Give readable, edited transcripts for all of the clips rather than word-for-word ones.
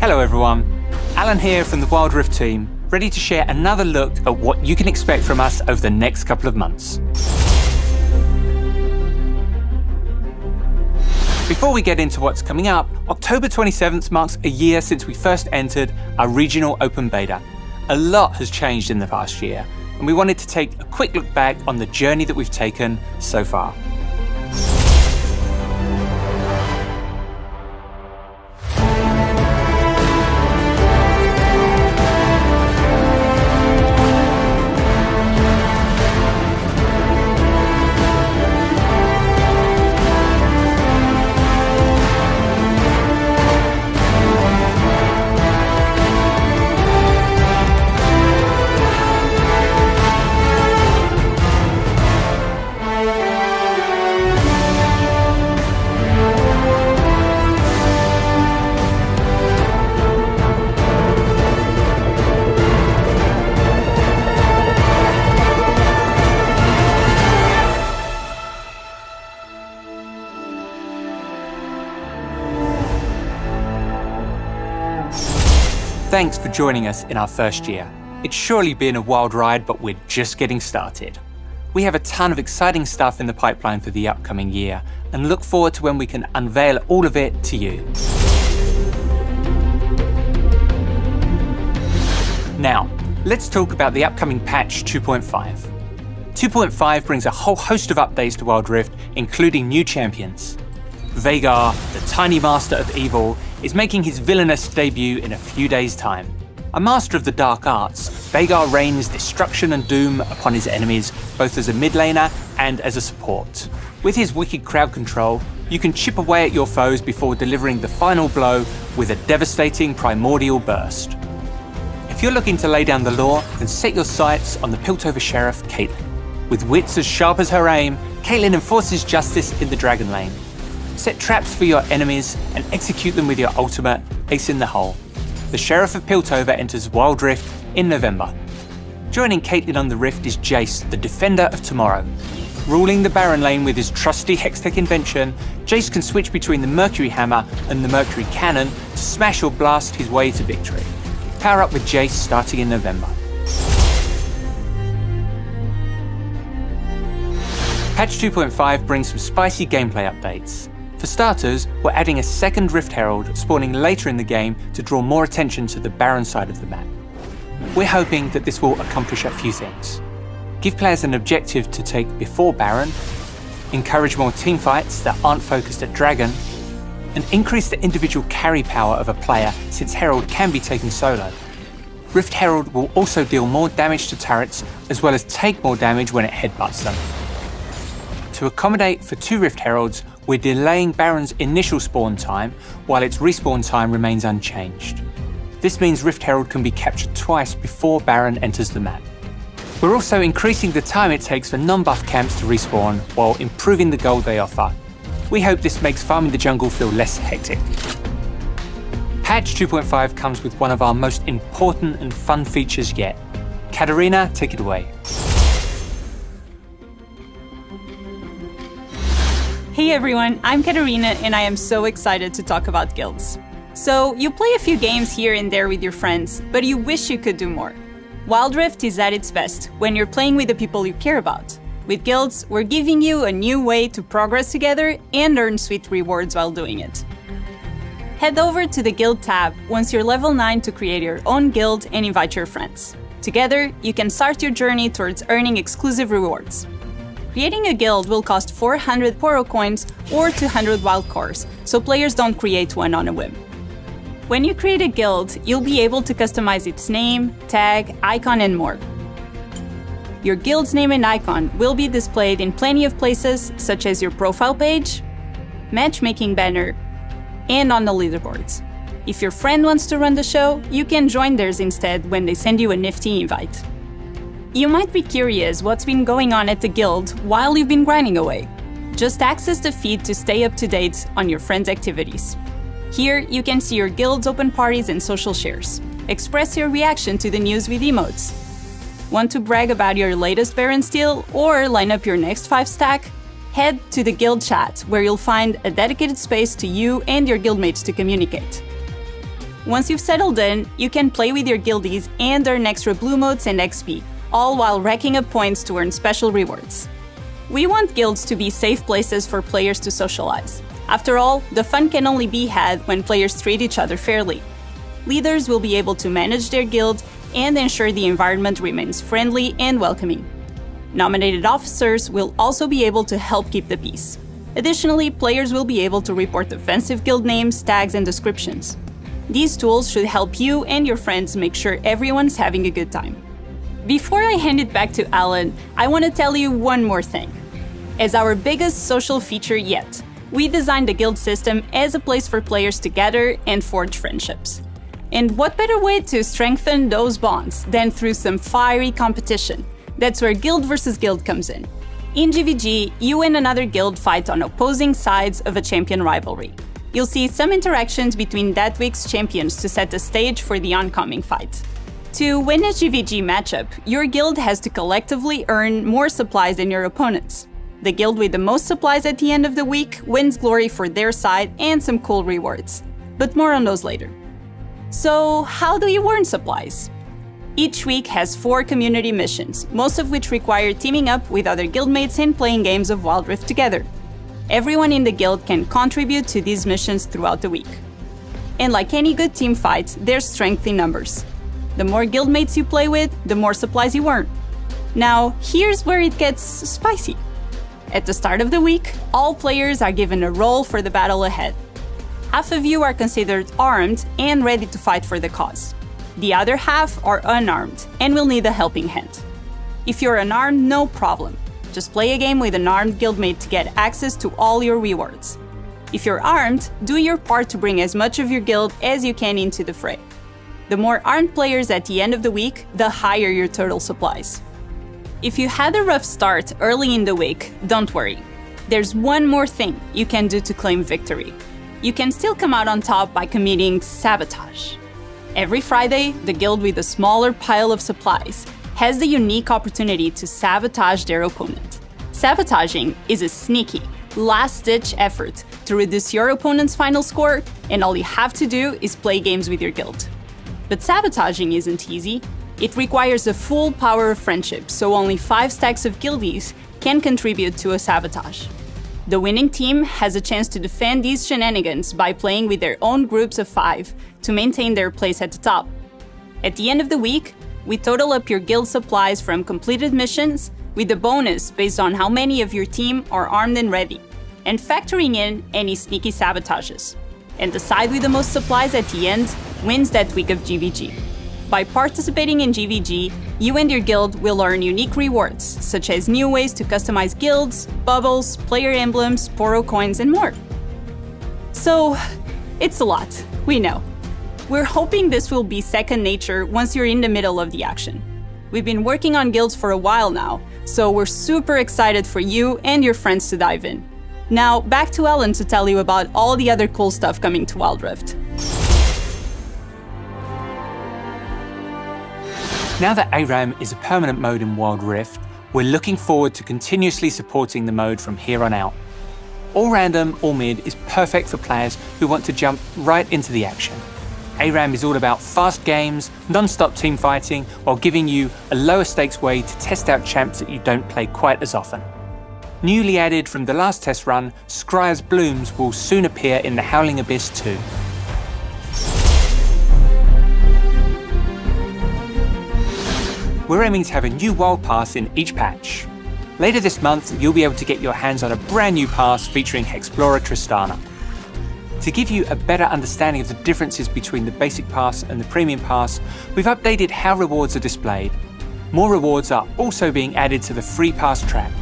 Hello everyone, Alan here from the Wild Rift team, ready to share another look at what you can expect from us over the next couple of months. Before we get into what's coming up, October 27th marks a year since we first entered our regional open beta. A lot has changed in the past year, and we wanted to take a quick look back on the journey that we've taken so far. Thanks for joining us in our first year. It's surely been a wild ride, but we're just getting started. We have a ton of exciting stuff in the pipeline for the upcoming year, and look forward to when we can unveil all of it to you. Now, let's talk about the upcoming patch 2.5. 2.5 brings a whole host of updates to Wild Rift, including new champions. Vhagar, the tiny master of evil, is making his villainous debut in a few days' time. A master of the dark arts, Vhagar rains destruction and doom upon his enemies, both as a mid laner and as a support. With his wicked crowd control, you can chip away at your foes before delivering the final blow with a devastating primordial burst. If you're looking to lay down the law, then set your sights on the Piltover Sheriff, Caitlyn. With wits as sharp as her aim, Caitlyn enforces justice in the Dragon Lane. Set traps for your enemies and execute them with your ultimate, Ace in the Hole. The Sheriff of Piltover enters Wild Rift in November. Joining Caitlyn on the Rift is Jace, the Defender of Tomorrow. Ruling the Baron lane with his trusty Hextech invention, Jace can switch between the Mercury Hammer and the Mercury Cannon to smash or blast his way to victory. Power up with Jace starting in November. Patch 2.5 brings some spicy gameplay updates. For starters, we're adding a second Rift Herald spawning later in the game to draw more attention to the Baron side of the map. We're hoping that this will accomplish a few things. Give players an objective to take before Baron, encourage more teamfights that aren't focused at Dragon, and increase the individual carry power of a player since Herald can be taken solo. Rift Herald will also deal more damage to turrets as well as take more damage when it headbutts them. To accommodate for 2 Rift Heralds, we're delaying Baron's initial spawn time while its respawn time remains unchanged. This means Rift Herald can be captured twice before Baron enters the map. We're also increasing the time it takes for non-buff camps to respawn while improving the gold they offer. We hope this makes farming the jungle feel less hectic. Patch 2.5 comes with one of our most important and fun features yet. Katarina, take it away. Hey everyone, I'm Katarina and I am so excited to talk about guilds. So, you play a few games here and there with your friends, but you wish you could do more. Wild Rift is at its best when you're playing with the people you care about. With guilds, we're giving you a new way to progress together and earn sweet rewards while doing it. Head over to the Guild tab once you're level 9 to create your own guild and invite your friends. Together, you can start your journey towards earning exclusive rewards. Creating a guild will cost 400 Poro coins or 200 wild cores, so players don't create one on a whim. When you create a guild, you'll be able to customize its name, tag, icon, and more. Your guild's name and icon will be displayed in plenty of places, such as your profile page, matchmaking banner, and on the leaderboards. If your friend wants to run the show, you can join theirs instead when they send you a nifty invite. You might be curious what's been going on at the guild while you've been grinding away. Just access the feed to stay up to date on your friends' activities. Here, you can see your guild's open parties and social shares. Express your reaction to the news with emotes. Want to brag about your latest Baron steal or line up your next 5-stack? Head to the guild chat, where you'll find a dedicated space to you and your guildmates to communicate. Once you've settled in, you can play with your guildies and earn extra blue motes and XP, all while racking up points to earn special rewards. We want guilds to be safe places for players to socialize. After all, the fun can only be had when players treat each other fairly. Leaders will be able to manage their guild and ensure the environment remains friendly and welcoming. Nominated officers will also be able to help keep the peace. Additionally, players will be able to report offensive guild names, tags, and descriptions. These tools should help you and your friends make sure everyone's having a good time. Before I hand it back to Alan, I want to tell you one more thing. As our biggest social feature yet, we designed the guild system as a place for players to gather and forge friendships. And what better way to strengthen those bonds than through some fiery competition? That's where guild versus guild comes in. In GVG, you and another guild fight on opposing sides of a champion rivalry. You'll see some interactions between that week's champions to set the stage for the oncoming fight. To win a GVG matchup, your guild has to collectively earn more supplies than your opponents. The guild with the most supplies at the end of the week wins glory for their side and some cool rewards. But more on those later. So, how do you earn supplies? Each week has 4 community missions, most of which require teaming up with other guildmates and playing games of Wild Rift together. Everyone in the guild can contribute to these missions throughout the week. And like any good team fight, there's strength in numbers. The more guildmates you play with, the more supplies you earn. Now, here's where it gets spicy. At the start of the week, all players are given a role for the battle ahead. Half of you are considered armed and ready to fight for the cause. The other half are unarmed and will need a helping hand. If you're unarmed, no problem. Just play a game with an armed guildmate to get access to all your rewards. If you're armed, do your part to bring as much of your guild as you can into the fray. The more armed players at the end of the week, the higher your total supplies. If you had a rough start early in the week, don't worry. There's one more thing you can do to claim victory. You can still come out on top by committing sabotage. Every Friday, the guild with a smaller pile of supplies has the unique opportunity to sabotage their opponent. Sabotaging is a sneaky, last-ditch effort to reduce your opponent's final score, and all you have to do is play games with your guild. But sabotaging isn't easy. It requires the full power of friendship, so only 5 stacks of guildies can contribute to a sabotage. The winning team has a chance to defend these shenanigans by playing with their own groups of 5 to maintain their place at the top. At the end of the week, we total up your guild supplies from completed missions with a bonus based on how many of your team are armed and ready, and factoring in any sneaky sabotages. And the side with the most supplies at the end wins that week of GVG. By participating in GVG, you and your guild will earn unique rewards, such as new ways to customize guilds, bubbles, player emblems, Poro coins, and more. So, it's a lot, we know. We're hoping this will be second nature once you're in the middle of the action. We've been working on guilds for a while now, so we're super excited for you and your friends to dive in. Now, back to Ellen to tell you about all the other cool stuff coming to Wild Rift. Now that ARAM is a permanent mode in Wild Rift, we're looking forward to continuously supporting the mode from here on out. All random, all mid is perfect for players who want to jump right into the action. ARAM is all about fast games, non-stop team fighting, while giving you a lower stakes way to test out champs that you don't play quite as often. Newly added from the last test run, Scryer's Blooms will soon appear in the Howling Abyss too. We're aiming to have a new wild pass in each patch. Later this month, you'll be able to get your hands on a brand new pass featuring Explorer Tristana. To give you a better understanding of the differences between the basic pass and the premium pass, we've updated how rewards are displayed. More rewards are also being added to the free pass track.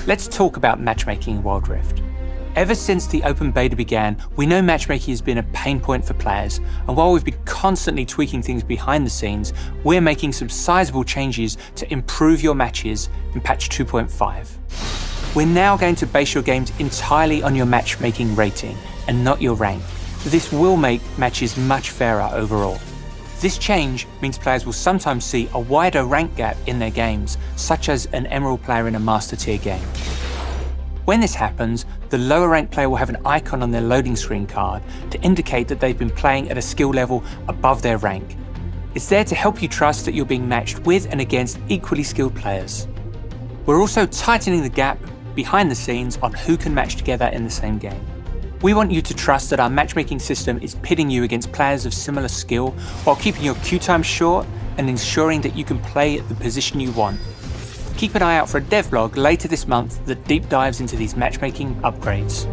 Let's talk about matchmaking in Wild Rift. Ever since the open beta began, we know matchmaking has been a pain point for players, and while we've been constantly tweaking things behind the scenes, we're making some sizable changes to improve your matches in patch 2.5. We're now going to base your games entirely on your matchmaking rating and not your rank. This will make matches much fairer overall. This change means players will sometimes see a wider rank gap in their games, such as an Emerald player in a Master Tier game. When this happens, the lower ranked player will have an icon on their loading screen card to indicate that they've been playing at a skill level above their rank. It's there to help you trust that you're being matched with and against equally skilled players. We're also tightening the gap behind the scenes on who can match together in the same game. We want you to trust that our matchmaking system is pitting you against players of similar skill while keeping your queue time short and ensuring that you can play at the position you want. Keep an eye out for a devlog later this month that deep dives into these matchmaking upgrades.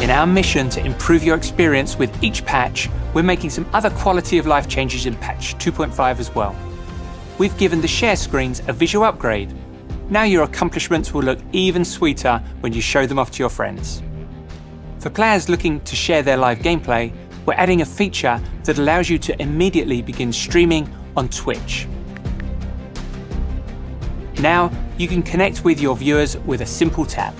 In our mission to improve your experience with each patch, we're making some other quality of life changes in patch 2.5 as well. We've given the share screens a visual upgrade. Now your accomplishments will look even sweeter when you show them off to your friends. For players looking to share their live gameplay, we're adding a feature that allows you to immediately begin streaming on Twitch. Now you can connect with your viewers with a simple tap.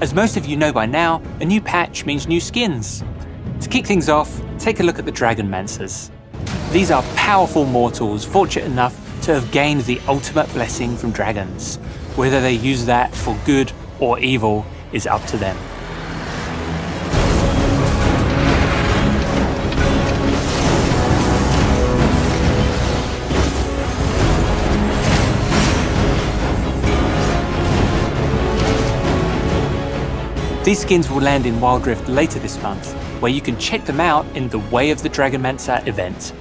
As most of you know by now, a new patch means new skins. To kick things off, take a look at the Dragonmancers. These are powerful mortals fortunate enough to have gained the ultimate blessing from dragons. Whether they use that for good or evil is up to them. These skins will land in Wild Rift later this month, where you can check them out in the Way of the Dragonmancer event.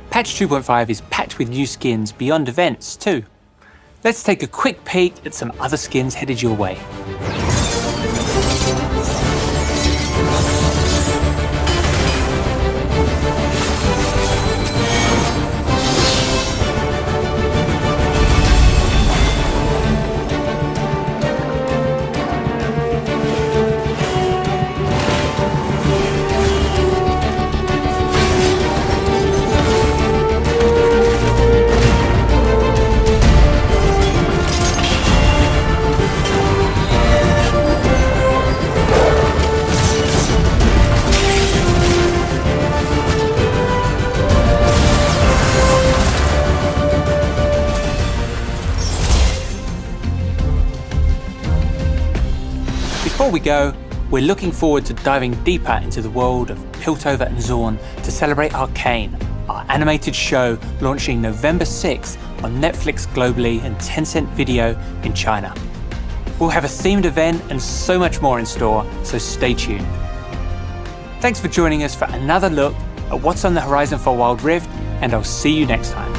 Patch 2.5 is packed with new skins beyond events too. Let's take a quick peek at some other skins headed your way. Before we go, we're looking forward to diving deeper into the world of Piltover and Zorn to celebrate Arcane, our animated show launching November 6th on Netflix globally and Tencent Video in China. We'll have a themed event and so much more in store, so stay tuned. Thanks for joining us for another look at what's on the horizon for Wild Rift, and I'll see you next time.